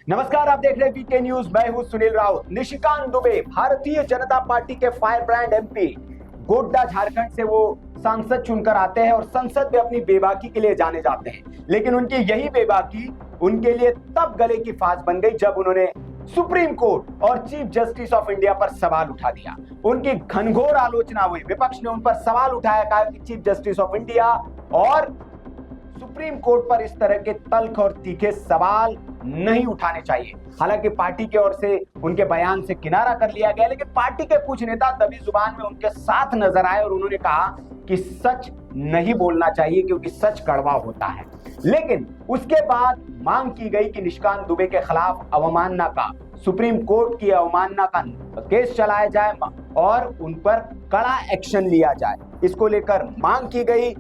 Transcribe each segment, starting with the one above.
नमस्कार, आप देख रहे हैं वीके न्यूज। मैं हूं सुनील राउत। निशिकांत दुबे भारतीय जनता पार्टी के fire brand MP, Godda Jharkhand से वो सांसद चुनकर आते हैं और संसद में अपनी बेबाकी के लिए जाने जाते हैं। लेकिन उनकी यही बेबाकी उनके लिए तब गले की फांस बन गई जब उन्होंने सुप्रीम कोर्ट और चीफ जस्टिस ऑफ इंडिया पर सवाल उठा दिया। उनकी घनघोर आलोचना हुई, विपक्ष ने उन पर सवाल उठाया, कहा कि चीफ जस्टिस ऑफ इंडिया और सुप्रीम कोर्ट पर इस तरह के तल्ख और तीखे सवाल नहीं उठाने चाहिए। हालांकि पार्टी की ओर से उनके बयान से किनारा कर लिया गया, लेकिन पार्टी के कुछ नेता दबी जुबान में उनके साथ नजर आए और उन्होंने कहा कि सच नहीं बोलना चाहिए क्योंकि सच कड़वा होता है। लेकिन उसके बाद मांग की गई कि निशिकांत दुबे के खिलाफ अवमानना का, सुप्रीम कोर्ट की अवमानना का केस चलाया जाए और उन पर कड़ा एक्शन लिया जाए। इसको लेकर मांग की गई।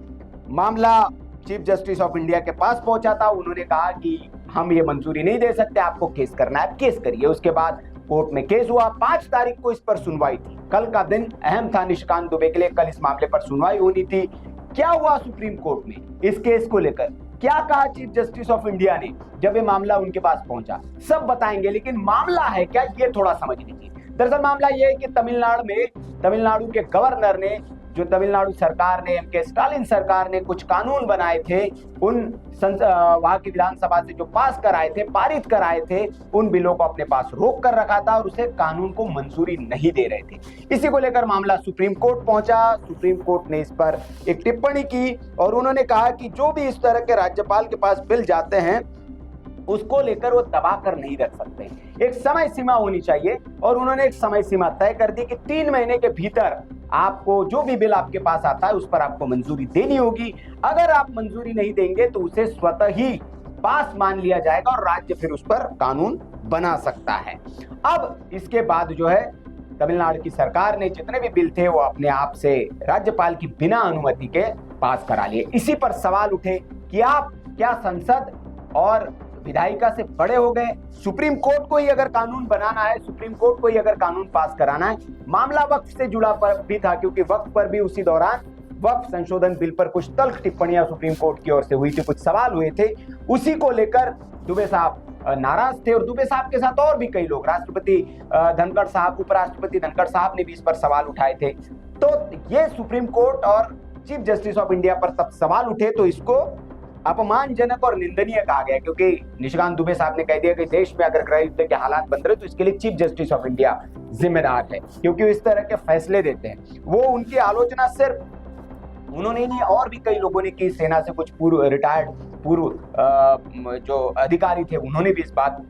मामला चीफ जस्टिस ऑफ इंडिया के पास पहुंचा था। उन्होंने कहा कि हम ये मंजूरी नहीं दे सकते, आपको केस करना है, केस करिए। उसके बाद कोर्ट में केस हुआ। 5 तारीख को इस पर सुनवाई थी। कल का दिन अहम था निशिकांत दुबे के लिए। कल इस मामले पर सुनवाई होनी थी। क्या हुआ सुप्रीम कोर्ट में इस केस को लेकर, क्या कहा चीफ जस्टिस ऑफ इंडिया ने जब ये मामला उनके पास पहुंचा, सब बताएंगे। लेकिन मामला है क्या, ये थोड़ा समझ लीजिए। दरअसल मामला यह है कि तमिलनाडु के गवर्नर ने, जो तमिलनाडु सरकार ने, एम के स्टालिन सरकार ने कुछ कानून बनाए थे, उन वहां की विधानसभा से जो पास कराए थे, पारित कराए थे, उन बिलों को अपने पास रोक कर रखा था और उसे कानून को मंजूरी नहीं दे रहे थे। इसी को लेकर मामला सुप्रीम कोर्ट पहुंचा। सुप्रीम कोर्ट ने इस पर एक टिप्पणी की और उन्होंने कहा कि जो भी इस तरह के राज्यपाल के पास बिल जाते हैं उसको लेकर वो दबा कर नहीं रख सकते, एक समय सीमा होनी चाहिए। और उन्होंने एक समय सीमा तय कर दी कि 3 महीने के भीतर आपको जो भी बिल आपके पास आता है उस पर आपको मंजूरी देनी होगी। अगर आप मंजूरी नहीं देंगे तो उसे स्वतः ही पास मान लिया जाएगा और राज्य फिर उस पर कानून बना सकता है। अब इसके बाद जो है तमिलनाडु की सरकार ने जितने भी बिल थे वो अपने आप से राज्यपाल की बिना अनुमति के पास करा लिए। इसी पर सवाल उठे कि आप क्या संसद और विधायिका से बड़े हो गए? सुप्रीम कोर्ट को ही अगर कानून बनाना है, सुप्रीम कोर्ट को ही अगर कानून पास कराना है। मामला वक्फ से जुड़ा भी था क्योंकि वक्फ पर भी उसी दौरान वक्फ संशोधन बिल पर कुछ तल्ख टिप्पणियां सुप्रीम कोर्ट की ओर से हुई थी, कुछ सवाल हुए थे। उसी को लेकर दुबे साहब नाराज थे और दुबे साहब के साथ और भी कई लोग, राष्ट्रपति धनखड़ साहब, उपराष्ट्रपति धनखड़ साहब ने भी इस पर सवाल उठाए थे। तो ये सुप्रीम कोर्ट और चीफ जस्टिस ऑफ इंडिया पर तब सवाल उठे तो इसको अपमानजनक और निंदनीय कहा गया, क्योंकि निशिकांत दुबे साहब ने कह दिया कि देश में अगर गृह युद्ध के हालात बन रहे तो इसके लिए चीफ जस्टिस ऑफ इंडिया जिम्मेदार है, क्योंकि इस तरह के फैसले देते हैं। वो उनकी आलोचना सिर्फ उन्होंने नहीं, और भी कई लोगों ने की। सेना से कुछ रिटायर्ड जो अधिकारी थे उन्होंने भी इस बात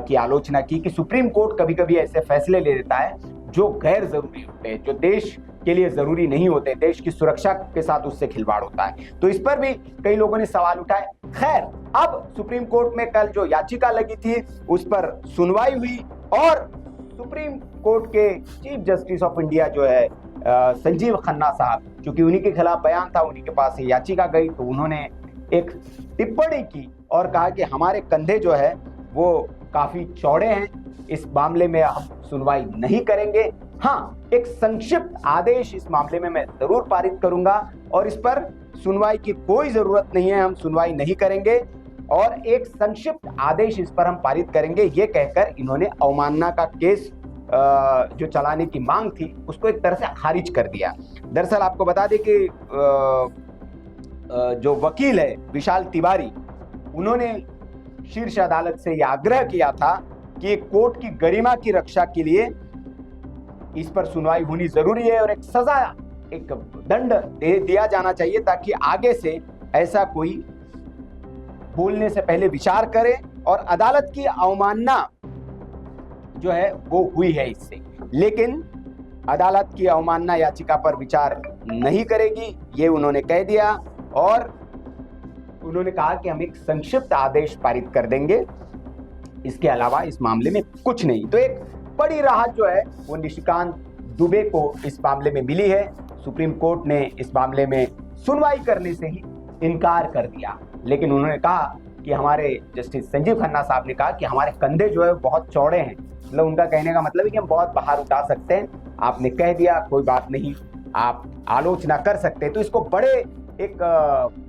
की आलोचना की कि सुप्रीम कोर्ट कभी कभी ऐसे फैसले ले लेता है जो गैर जरूरी होते हैं, जो देश के लिए जरूरी नहीं होते, देश की सुरक्षा के साथ उससे खिलवाड़ होता है। तो इस पर भी कई लोगों ने सवाल उठाए। खैर, अब सुप्रीम कोर्ट में कल जो याचिका लगी थी उस पर सुनवाई हुई और सुप्रीम कोर्ट के चीफ जस्टिस ऑफ इंडिया जो है संजीव खन्ना साहब, क्योंकि उन्हीं के खिलाफ बयान था, उन्हीं के पास याचिका गई, तो उन्होंने एक टिप्पणी की और कहा कि हमारे कंधे जो है वो काफी चौड़े हैं, इस मामले में हम सुनवाई नहीं करेंगे। हाँ, एक संक्षिप्त आदेश इस मामले में मैं जरूर पारित करूंगा और इस पर सुनवाई की कोई जरूरत नहीं है, हम सुनवाई नहीं करेंगे और एक संक्षिप्त आदेश इस पर हम पारित करेंगे, ये कहकर इन्होंने अवमानना का केस जो चलाने की मांग थी उसको एक तरह से खारिज कर दिया। दरअसल आपको बता दें कि जो वकील है विशाल तिवारी, उन्होंने शीर्ष अदालत से यह आग्रह किया था कि कोर्ट की गरिमा की रक्षा के लिए इस पर सुनवाई होनी जरूरी है और एक सजा, एक दंड दिया जाना चाहिए ताकि आगे से ऐसा कोई बोलने से पहले विचार करे। और अदालत की अवमानना जो है वो हुई है इससे, लेकिन अदालत की अवमानना याचिका पर विचार नहीं करेगी, ये उन्होंने कह दिया और उन्होंने कहा कि हम एक संक्षिप्त आदेश पारित कर देंगे, इसके अलावा इस मामले में कुछ नहीं। तो एक बड़ी राहत जो है वो निशिकांत दुबे को इस मामले में मिली है। सुप्रीम कोर्ट ने इस मामले में सुनवाई करने से ही इनकार कर दिया, लेकिन उन्होंने कहा कि हमारे जस्टिस संजीव खन्ना साहब ने कहा कि हमारे कंधे जो है बहुत चौड़े हैं, मतलब उनका कहने का मतलब है कि हम बहुत बाहर उठा सकते हैं, आपने कह दिया कोई बात नहीं, आप आलोचना कर सकते हैं। तो इसको बड़े एक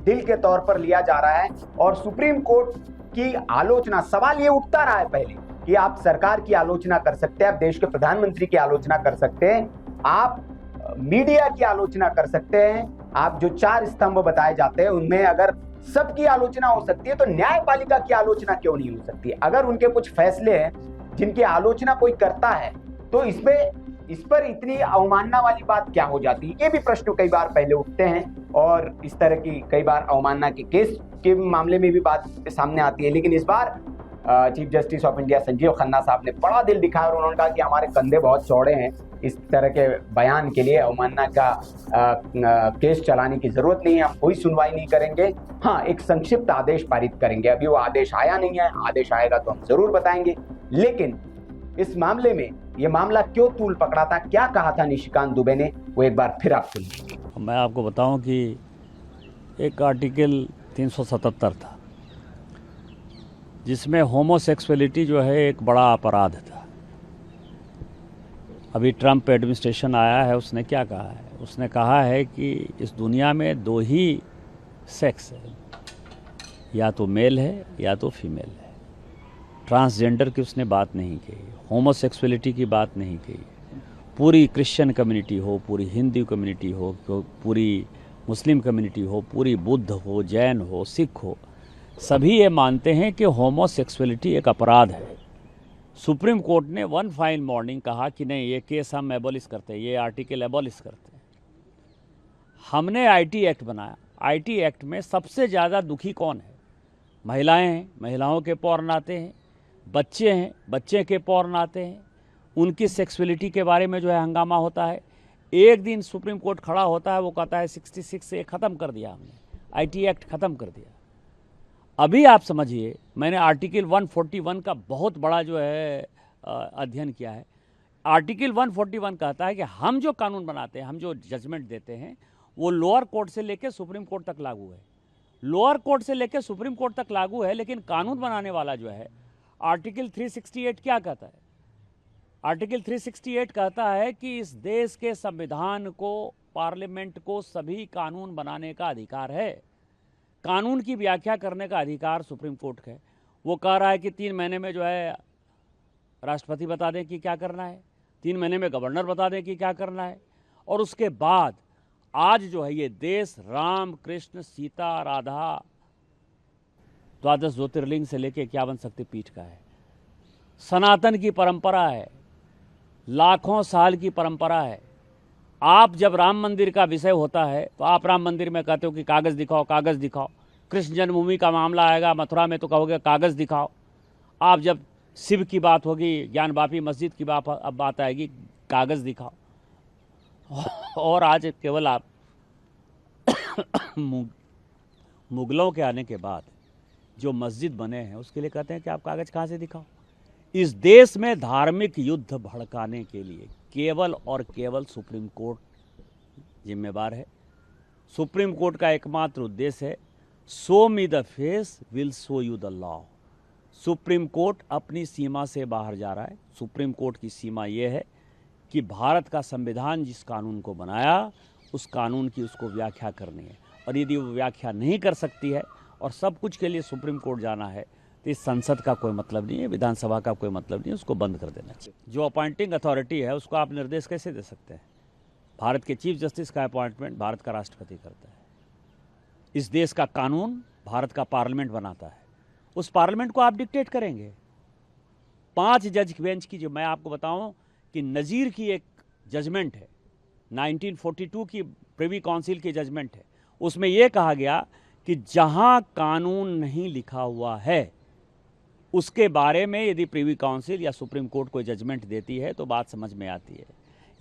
दिल के तौर पर लिया जा रहा है और सुप्रीम कोर्ट की आलोचना, सवाल ये उठता रहा है पहले कि आप सरकार की आलोचना कर सकते हैं, आप देश के प्रधानमंत्री की आलोचना कर सकते हैं, आप मीडिया की आलोचना कर सकते हैं, आप जो 4 स्तंभ बताए जाते हैं उनमें अगर सबकी आलोचना हो सकती है तो न्यायपालिका की आलोचना क्यों नहीं हो सकती? अगर उनके कुछ फैसले हैं जिनकी आलोचना कोई करता है तो इस पर इतनी अवमानना वाली बात क्या हो जाती है? ये भी प्रश्न कई बार पहले उठते हैं और इस तरह की कई बार अवमानना के केस के मामले में भी बात सामने आती है। लेकिन इस बार chief justice of India Sanjiv Khanna साहब ने बड़ा दिल दिखाया और उन्होंने कहा कि हमारे कंधे बहुत चौड़े हैं, इस तरह के बयान के लिए अवमानना का केस चलाने की जरूरत नहीं है, हम कोई सुनवाई नहीं करेंगे। हाँ, एक संक्षिप्त आदेश पारित करेंगे। अभी वो आदेश आया नहीं है, आदेश आएगा तो हम जरूर बताएंगे। लेकिन इस मामले में ये मामला क्यों तूल पकड़ा था, क्या कहा था निशिकांत दुबे ने, वो एक बार फिर आप सुनिए। मैं आपको बताऊं कि एक आर्टिकल 377 था जिसमें होमोसेक्सुअलिटी जो है एक बड़ा अपराध था। अभी ट्रंप एडमिनिस्ट्रेशन आया है, उसने क्या कहा है? उसने कहा है कि इस दुनिया में 2 ही सेक्स है, या तो मेल है या तो फीमेल है। ट्रांसजेंडर की उसने बात नहीं कही, होमोसेक्सुअलिटी की बात नहीं कही। पूरी क्रिश्चियन कम्युनिटी हो, पूरी हिंदू कम्युनिटी हो, पूरी मुस्लिम कम्युनिटी हो, पूरी बुद्ध हो, जैन हो, सिख हो, सभी ये मानते हैं कि होमोसेक्सुअलिटी एक अपराध है। सुप्रीम कोर्ट ने वन फाइन मॉर्निंग कहा कि नहीं, ये केस हम एबॉलिश करते हैं, ये आर्टिकल एबॉलिश करते हैं। हमने आईटी एक्ट बनाया। आईटी एक्ट में सबसे ज़्यादा दुखी कौन है? महिलाएं हैं, महिलाओं के पौर्ण आते हैं, बच्चे हैं, बच्चे के पौर्ण आते हैं, उनकी सेक्सुअलिटी के बारे में जो है हंगामा होता है। एक दिन सुप्रीम कोर्ट खड़ा होता है, वो कहता है 66 से ख़त्म कर दिया हमने, आईटी एक्ट ख़त्म कर दिया। अभी आप समझिए, मैंने आर्टिकल 141 का बहुत बड़ा जो है अध्ययन किया है। आर्टिकल 141 कहता है कि हम जो कानून बनाते हैं, हम जो जजमेंट देते हैं, वो लोअर कोर्ट से लेकर सुप्रीम कोर्ट तक लागू है। लोअर कोर्ट से लेकर सुप्रीम कोर्ट तक लागू है, लेकिन कानून बनाने वाला जो है आर्टिकल 368 क्या कहता है? आर्टिकल 368 कहता है कि इस देश के संविधान को, पार्लियामेंट को सभी कानून बनाने का अधिकार है। कानून की व्याख्या करने का अधिकार सुप्रीम कोर्ट का है। वो कह रहा है कि 3 महीने में जो है राष्ट्रपति बता दें कि क्या करना है, 3 महीने में गवर्नर बता दें कि क्या करना है। और उसके बाद आज जो है ये देश राम, कृष्ण, सीता, राधा, 12 ज्योतिर्लिंग से लेकर 51 शक्तिपीठ का है। सनातन की परंपरा है, लाखों साल की परंपरा है। आप जब राम मंदिर का विषय होता है तो आप राम मंदिर में कहते हो कि कागज़ दिखाओ, कागज़ दिखाओ। कृष्ण जन्मभूमि का मामला आएगा मथुरा में तो कहोगे कागज़ दिखाओ। आप जब शिव की बात होगी, ज्ञानवापी मस्जिद की बात आएगी, कागज़ दिखाओ। और आज केवल आप मुगलों के आने के बाद जो मस्जिद बने हैं उसके लिए कहते हैं कि आप कागज़ कहाँ से दिखाओ। इस देश में धार्मिक युद्ध भड़काने के लिए केवल और केवल सुप्रीम कोर्ट जिम्मेवार है। सुप्रीम कोर्ट का एकमात्र उद्देश्य है, show me the face will show you the law. Supreme court अपनी सीमा से बाहर जा रहा है। सुप्रीम कोर्ट की सीमा यह है कि भारत का संविधान जिस कानून को बनाया उस कानून की उसको व्याख्या करनी है, और यदि वो व्याख्या नहीं कर सकती है और सब कुछ के लिए सुप्रीम कोर्ट जाना है तो इस संसद का कोई मतलब नहीं है, विधानसभा का कोई मतलब नहीं है, उसको बंद कर देना चाहिए। जो अपॉइंटिंग अथॉरिटी है उसको आप निर्देश कैसे दे सकते हैं? भारत के चीफ जस्टिस का अपॉइंटमेंट भारत का राष्ट्रपति करता है। इस देश का कानून भारत का पार्लियामेंट बनाता है, उस पार्लियामेंट को आप डिक्टेट करेंगे। 5 जज बेंच की, जो मैं आपको बताऊं कि नज़ीर की एक जजमेंट है, 1942 की प्रिवी काउंसिल की जजमेंट है, उसमें यह कहा गया कि जहां कानून नहीं लिखा हुआ है उसके बारे में यदि प्रिवी काउंसिल या सुप्रीम कोर्ट कोई जजमेंट देती है तो बात समझ में आती है।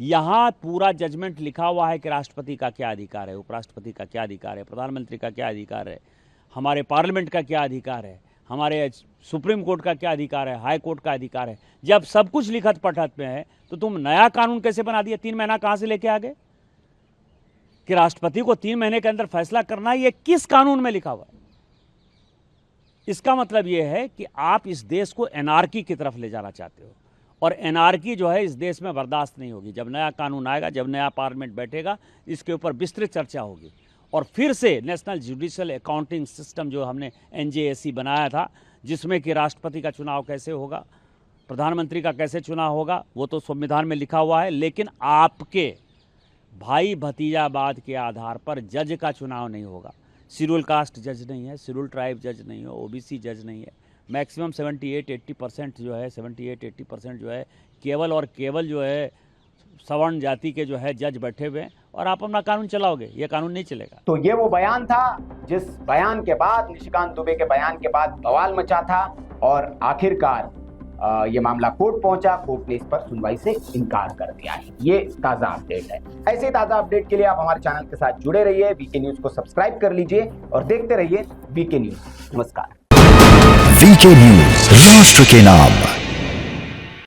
यहाँ पूरा जजमेंट लिखा हुआ है कि राष्ट्रपति का क्या अधिकार है, उपराष्ट्रपति का क्या अधिकार है, प्रधानमंत्री का क्या अधिकार है, हमारे पार्लियामेंट का क्या अधिकार है, हमारे सुप्रीम कोर्ट का क्या अधिकार है, हाई कोर्ट का अधिकार है। जब सब कुछ लिखत पढ़त में है तो तुम नया कानून कैसे बना दिया? 3 महीना कहाँ से लेके आ गए कि राष्ट्रपति को 3 महीने के अंदर फैसला करना है? ये किस कानून में लिखा हुआ है? इसका मतलब ये है कि आप इस देश को एनार्की की तरफ ले जाना चाहते हो, और एनार्की जो है इस देश में बर्दाश्त नहीं होगी। जब नया कानून आएगा, जब नया पार्लियामेंट बैठेगा, इसके ऊपर विस्तृत चर्चा होगी, और फिर से नेशनल जुडिशियल अकाउंटिंग सिस्टम जो हमने NJAC बनाया था, जिसमें कि राष्ट्रपति का चुनाव कैसे होगा, प्रधानमंत्री का कैसे चुनाव होगा, वो तो संविधान में लिखा हुआ है। लेकिन आपके भाई भतीजावाद के आधार पर जज का चुनाव नहीं होगा। शेड्यूल कास्ट जज नहीं है, शेड्यूल ट्राइब जज नहीं है, ओबीसी जज नहीं है। मैक्सिमम 78-80% जो है 78-80% जो है केवल और केवल जो है सवर्ण जाति के जो है जज बैठे हुए हैं, और आप अपना कानून चलाओगे। ये कानून नहीं चलेगा। तो ये वो बयान था जिस बयान के बाद, निशिकांत दुबे के बयान के बाद बवाल मचा था, और आखिरकार ये मामला कोर्ट पहुंचा। कोर्ट ने इस पर सुनवाई से इनकार कर दिया है। ये ताजा अपडेट है। ऐसे ही ताजा अपडेट के लिए आप हमारे चैनल के साथ जुड़े रहिए। वीके न्यूज को सब्सक्राइब कर लीजिए और देखते रहिए वीके न्यूज। नमस्कार। वीके न्यूज, राष्ट्र के नाम।